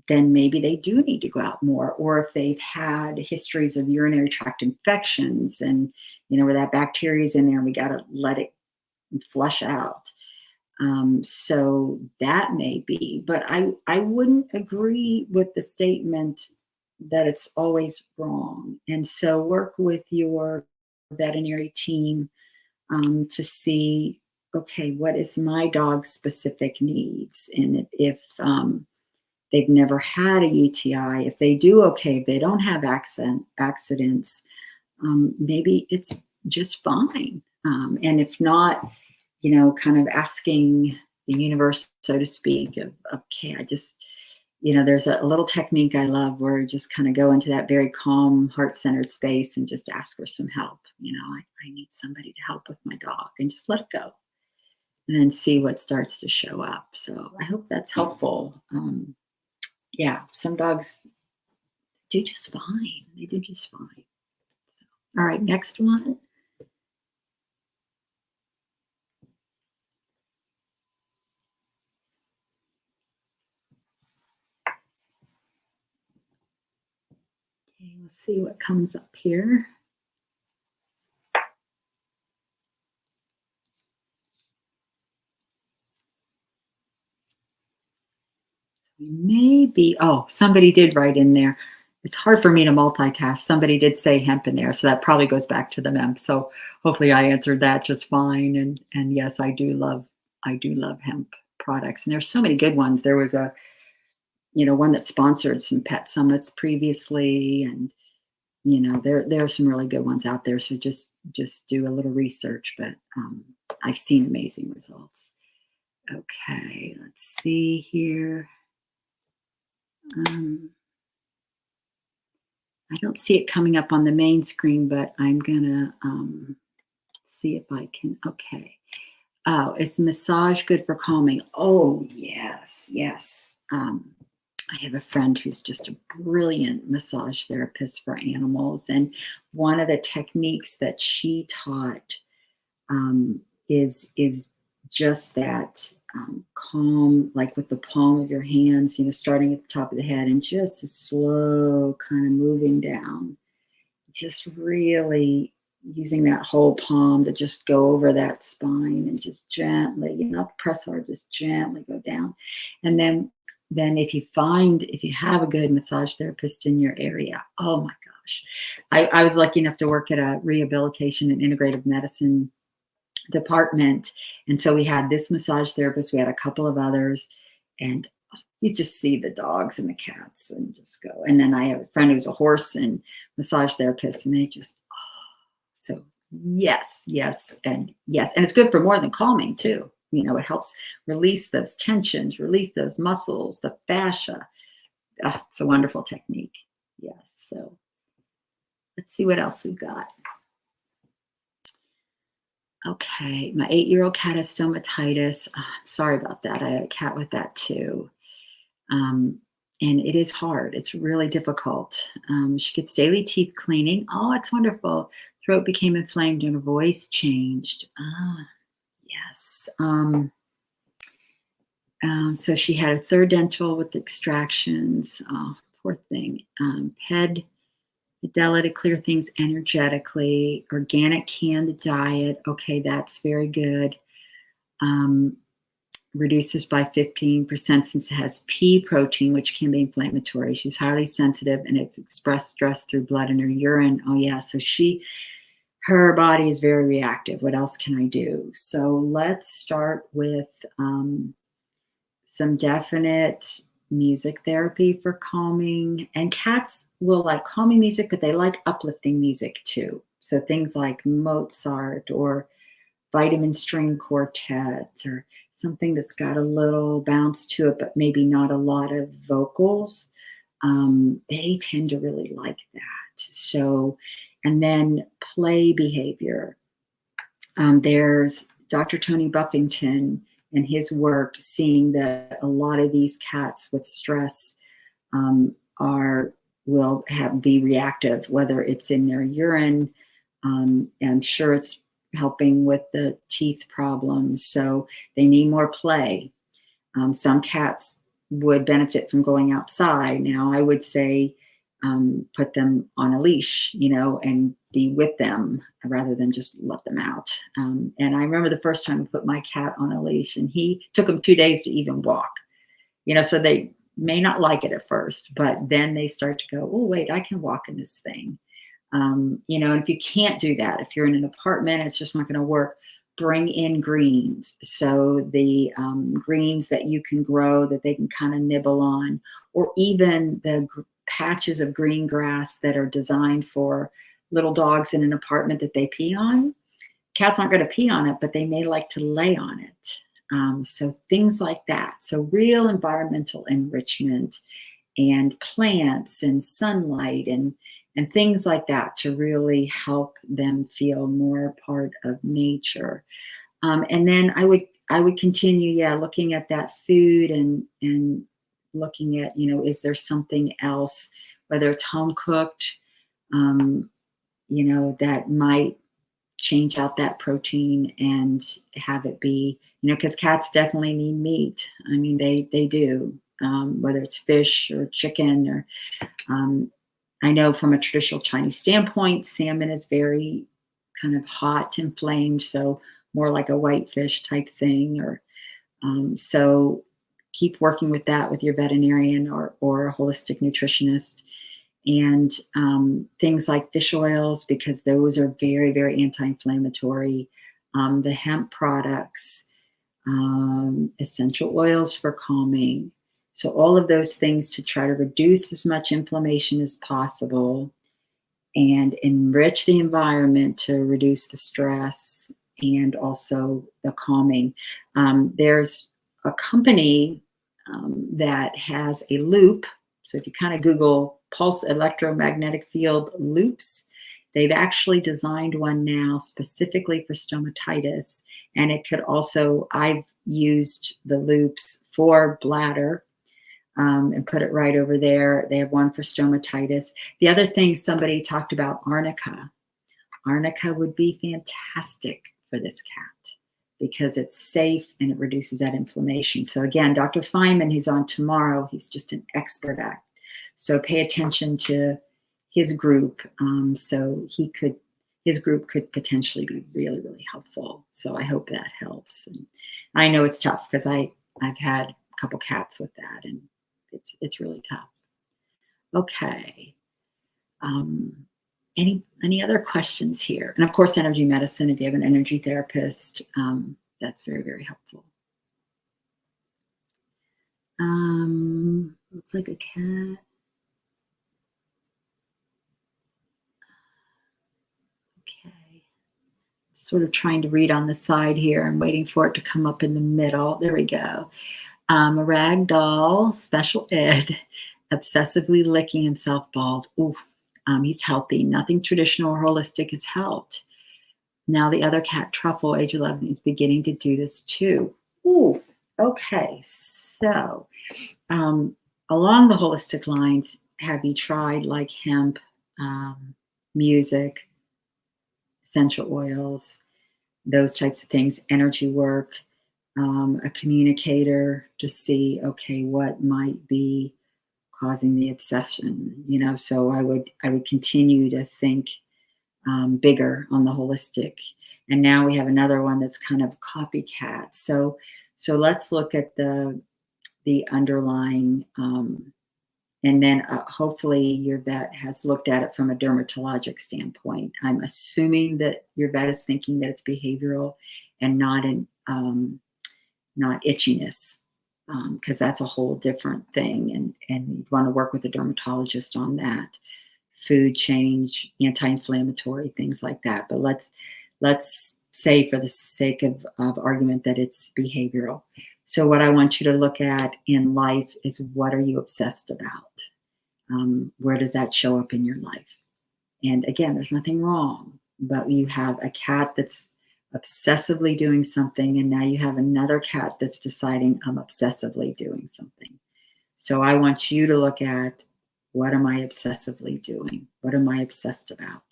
Then maybe they do need to go out more. Or if they've had histories of urinary tract infections, and where that bacteria is in there, and we got to let it flush out. So that may be, but I wouldn't agree with the statement that it's always wrong. And so work with your veterinary team to see, okay, what is my dog's specific needs? And if they've never had a UTI, if they do okay, if they don't have accidents, maybe it's just fine. And if not, kind of asking the universe, so to speak, of, okay, I just, there's a little technique I love where you just kind of go into that very calm, heart-centered space and just ask for some help. I need somebody to help with my dog, and just let it go. And then see what starts to show up. So I hope that's helpful. Yeah, some dogs do just fine. They do just fine. So, all right, next one. Okay, let's see what comes up here. Maybe, oh, somebody did write in there. It's hard for me to multitask. Somebody did say hemp in there, so that probably goes back to the mem. So hopefully I answered that just fine. And yes, I do love hemp products. And there's so many good ones. There was a, one that sponsored some pet summits previously, and there are some really good ones out there. So just do a little research, but I've seen amazing results. Okay, let's see here. Um, I don't see it coming up on the main screen, but I'm gonna see if I can. Okay. Oh, is massage good for calming? Oh, yes, yes. I have a friend who's just a brilliant massage therapist for animals, and one of the techniques that she taught um, is just that calm, like with the palm of your hands, starting at the top of the head and just a slow kind of moving down, just really using that whole palm to just go over that spine and just gently, not press hard, just gently go down. And then if you have a good massage therapist in your area, oh my gosh. I was lucky enough to work at a rehabilitation and integrative medicine department. And so we had this massage therapist, we had a couple of others, and you just see the dogs and the cats and just go. And then I have a friend who's a horse and massage therapist, and they just, so yes, yes, and yes. And it's good for more than calming too. It helps release those tensions, release those muscles, the fascia. It's a wonderful technique. Yes. So let's see what else we've got. Okay, my 8-year-old cat has stomatitis. Sorry about that. I had a cat with that too. Um, and it is hard. It's really difficult. She gets daily teeth cleaning. Oh, it's wonderful. Throat became inflamed and her voice changed. Yes. So she had a third dental with extractions. Oh, poor thing. Ped Adela to clear things energetically. Organic canned diet. Okay, that's very good. Um, Reduces by 15% since it has pea protein, which can be inflammatory. She's highly sensitive and it's expressed stress through blood in her urine. Oh, yeah. So her body is very reactive. What else can I do? So let's start with some definite music therapy for calming. And cats will like calming music, but they like uplifting music too. So things like Mozart or Vitamin String Quartet or something that's got a little bounce to it, but maybe not a lot of vocals. They tend to really like that. So, and then play behavior. There's Dr. Tony Buffington and his work seeing that a lot of these cats with stress are will be reactive, whether it's in their urine. I'm sure it's helping with the teeth problems. So they need more play. Some cats would benefit from going outside. Now, I would say put them on a leash, and be with them rather than just let them out. And I remember the first time I put my cat on a leash, and he took him 2 days to even walk. So they may not like it at first, but then they start to go, oh, wait, I can walk in this thing. And if you can't do that, if you're in an apartment, it's just not going to work. Bring in greens. So the greens that you can grow that they can kind of nibble on, or even the patches of green grass that are designed for little dogs in an apartment that they pee on. Cats aren't going to pee on it, but they may like to lay on it. So things like that. So real environmental enrichment and plants and sunlight and things like that to really help them feel more part of nature. And then I would continue, looking at that food and looking at, is there something else, whether it's home cooked, that might change out that protein and have it be, because cats definitely need meat. I mean, they do, whether it's fish or chicken or I know from a traditional Chinese standpoint, salmon is very kind of hot, inflamed, so more like a whitefish type thing. Or so keep working with that with your veterinarian or a holistic nutritionist. And things like fish oils, because those are very, very anti-inflammatory. The hemp products, essential oils for calming. So all of those things to try to reduce as much inflammation as possible and enrich the environment to reduce the stress and also the calming. There's a company that has a loop. So if you kind of Google pulse electromagnetic field loops, they've actually designed one now specifically for stomatitis. And it could also, I've used the loops for bladder and put it right over there. They have one for stomatitis. The other thing somebody talked about, arnica. Arnica would be fantastic for this cat because it's safe and it reduces that inflammation. So again, Dr. Feynman, who's on tomorrow, he's just an expert at. So pay attention to his group. So his group could potentially be really, really helpful. So I hope that helps. And I know it's tough because I've had a couple cats with that, and it's really tough. Okay. Any other questions here? And of course, energy medicine, if you have an energy therapist, that's very, very helpful. Looks like a cat. Okay. Sort of trying to read on the side here and waiting for it to come up in the middle. There we go. A rag doll, special ed, obsessively licking himself bald. Oof. He's healthy. Nothing traditional or holistic has helped. Now the other cat, Truffle, age 11, is beginning to do this too. Ooh, okay. So along the holistic lines, have you tried like hemp, music, essential oils, those types of things, energy work, a communicator to see, okay, what might be causing the obsession, so I would continue to think bigger on the holistic. And now we have another one that's kind of copycat. So let's look at the underlying, and then hopefully your vet has looked at it from a dermatologic standpoint. I'm assuming that your vet is thinking that it's behavioral and not itchiness. Because that's a whole different thing, and you want to work with a dermatologist on that. Food change, anti-inflammatory, things like that. But let's say, for the sake of argument, that it's behavioral. So what I want you to look at in life is, what are you obsessed about? Where does that show up in your life? And again, there's nothing wrong, but you have a cat that's obsessively doing something, and now you have another cat that's deciding, I'm obsessively doing something. So I want you to look at, what am I obsessively doing? What am I obsessed about?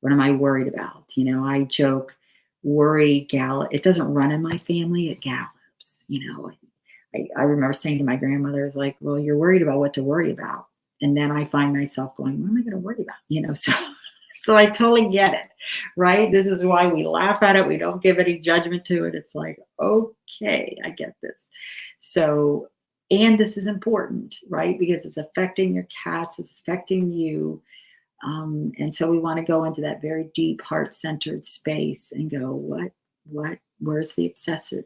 What am I worried about? I joke, worry it doesn't run in my family, it gallops. I remember saying to my grandmother, it's like, well, you're worried about what to worry about. And then I find myself going, what am I going to worry about? So I totally get it, right? This is why we laugh at it. We don't give any judgment to it. It's like, okay, I get this. So, and this is important, right? Because it's affecting your cats, it's affecting you. And so we want to go into that very deep, heart-centered space and go, where's the obsessive?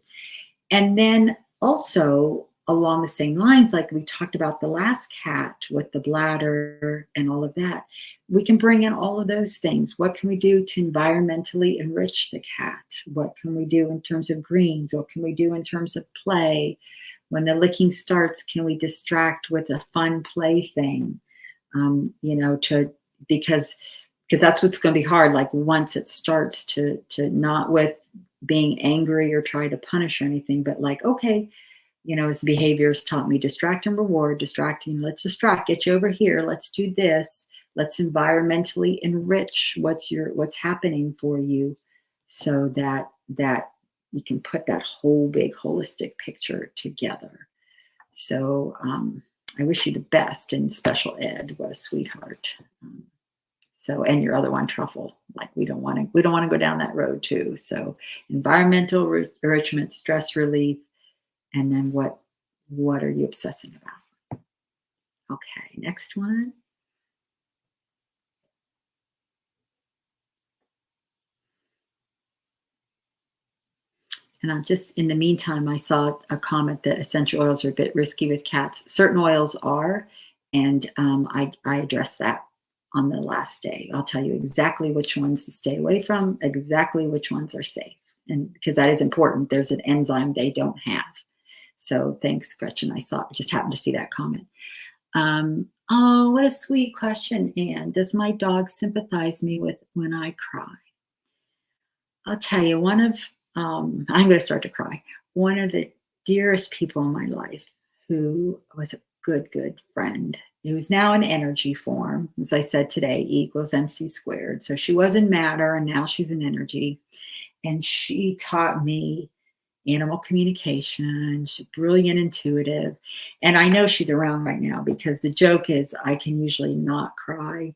And then also, along the same lines, like we talked about the last cat with the bladder and all of that, we can bring in all of those things. What can we do to environmentally enrich the cat? What can we do in terms of greens? What can we do in terms of play? When the licking starts, can we distract with a fun play thing? Because that's what's going to be hard. Like once it starts to not with being angry or try to punish or anything, but like, okay, as the behaviors taught me, distract and reward, distracting, let's distract, get you over here, let's do this, let's environmentally enrich what's happening for you, so that you can put that whole big holistic picture together. So I wish you the best in special ed. What a sweetheart. So, and your other one, Truffle. Like we don't want to go down that road too. So, environmental enrichment, stress relief, and then what are you obsessing about? Okay, next one. And I'm just, in the meantime, I saw a comment that essential oils are a bit risky with cats. Certain oils are, and I addressed that on the last day. I'll tell you exactly which ones to stay away from, exactly which ones are safe, and because that is important. There's an enzyme they don't have. So thanks, Gretchen. I just happened to see that comment. Oh, what a sweet question, Anne. Does my dog sympathize me with when I cry? I'll tell you, I'm going to start to cry. One of the dearest people in my life who was a good friend, who's now in energy form. As I said today, E equals MC squared. So she was in matter and now she's in energy. And she taught me animal communication. She's brilliant, intuitive. And I know she's around right now because the joke is I can usually not cry.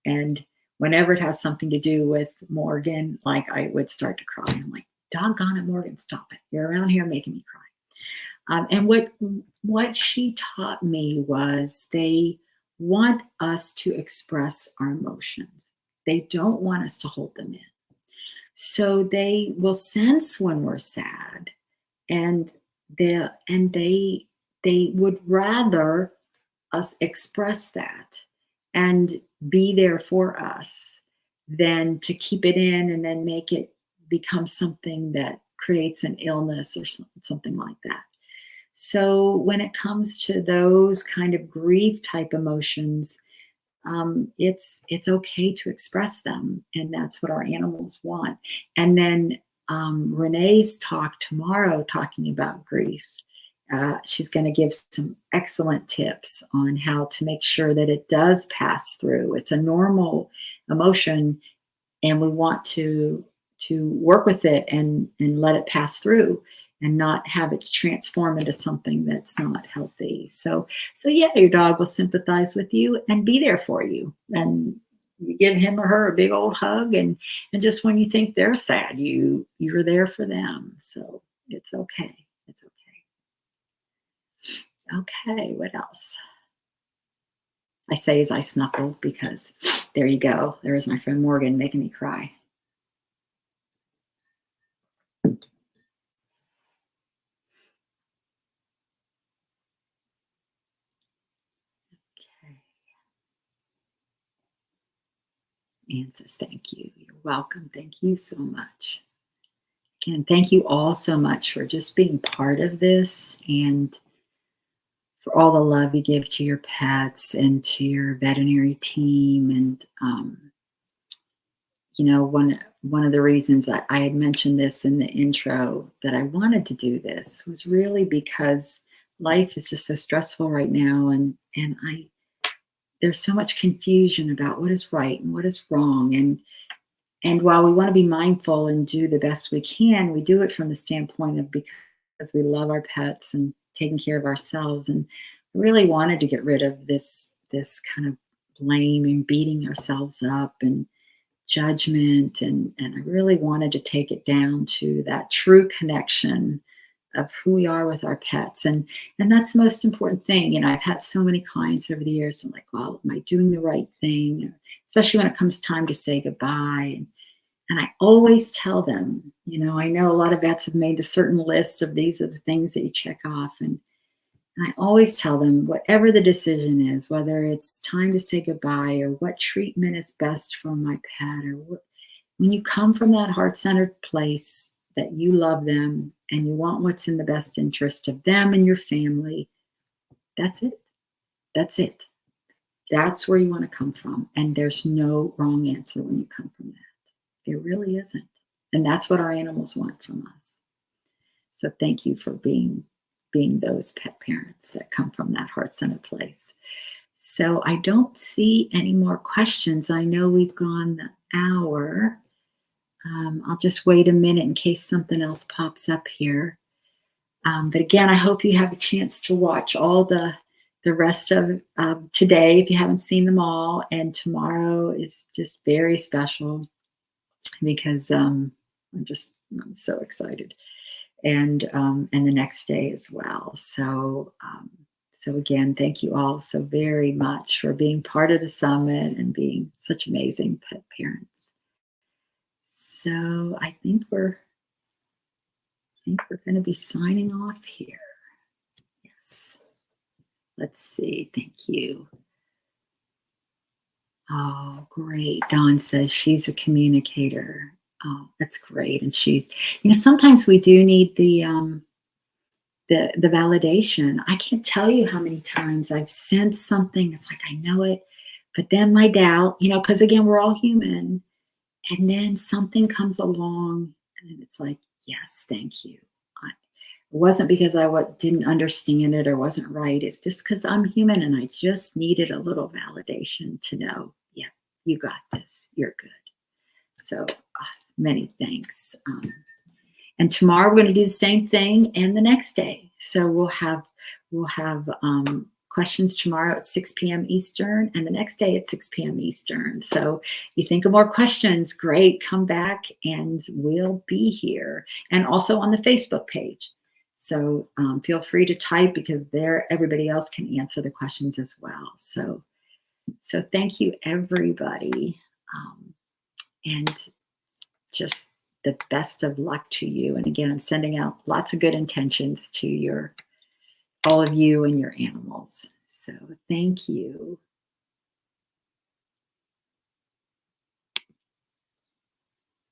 And whenever it has something to do with Morgan, like I would start to cry. I'm like, doggone it, Morgan, stop it. You're around here making me cry. And what she taught me was they want us to express our emotions. They don't want us to hold them in. So they will sense when we're sad, and they would rather us express that and be there for us than to keep it in and then make it become something that creates an illness or something like that. So when it comes to those kind of grief type emotions, it's okay to express them, and that's what our animals want. And then Renee's talk tomorrow, talking about grief. She's going to give some excellent tips on how to make sure that it does pass through. It's a normal emotion, and we want to work with it and let it pass through and not have it transform into something that's not healthy. So yeah, your dog will sympathize with you and be there for you. And you give him or her a big old hug, and just when you think they're sad, you're there for them. So it's okay. It's okay. Okay, what else? I say as I snuffle because there you go. There is my friend Morgan making me cry. Anne says, thank you. You're welcome. Thank you so much. Again, thank you all so much for just being part of this and for all the love you give to your pets and to your veterinary team. And, one of the reasons I had mentioned this in the intro that I wanted to do this was really because life is just so stressful right now. And there's so much confusion about what is right and what is wrong. And while we want to be mindful and do the best we can, we do it from the standpoint of because we love our pets and taking care of ourselves. And really wanted to get rid of this kind of blame and beating ourselves up and judgment. And I really wanted to take it down to that true connection of who we are with our pets. And that's the most important thing. I've had so many clients over the years. I'm like, well, am I doing the right thing? Especially when it comes time to say goodbye. And I always tell them, I know a lot of vets have made a certain list of these are the things that you check off. And I always tell them, whatever the decision is, whether it's time to say goodbye or what treatment is best for my pet, or when you come from that heart-centered place that you love them and you want what's in the best interest of them and your family, that's it. That's it. That's where you want to come from. And there's no wrong answer when you come from that. There really isn't. And that's what our animals want from us. So thank you for being those pet parents that come from that heart-centered place. So I don't see any more questions. I know we've gone the hour. I'll just wait a minute in case something else pops up here. But again, I hope you have a chance to watch all the the rest of today if you haven't seen them all. And tomorrow is just very special because I'm so excited. And the next day as well. So again, thank you all so very much for being part of the summit and being such amazing pet parents. So I think we're going to be signing off here. Yes. Let's see. Thank you. Oh, great. Dawn says she's a communicator. Oh, that's great. And sometimes we do need the validation. I can't tell you how many times I've sensed something. It's like I know it, but then my doubt, because again, we're all human. And then something comes along and it's like, yes, thank you. It wasn't because I didn't understand it or wasn't right. It's just because I'm human and I just needed a little validation to know, yeah, you got this. You're good. So many thanks. And tomorrow we're going to do the same thing, and the next day. So we'll have questions tomorrow at 6 p.m. Eastern, and the next day at 6 p.m. Eastern. So if you think of more questions, great, come back and we'll be here. And also on the Facebook page. So feel free to type because there everybody else can answer the questions as well. So thank you, everybody. And just the best of luck to you. And again, I'm sending out lots of good intentions to all of you and your animals. So thank you.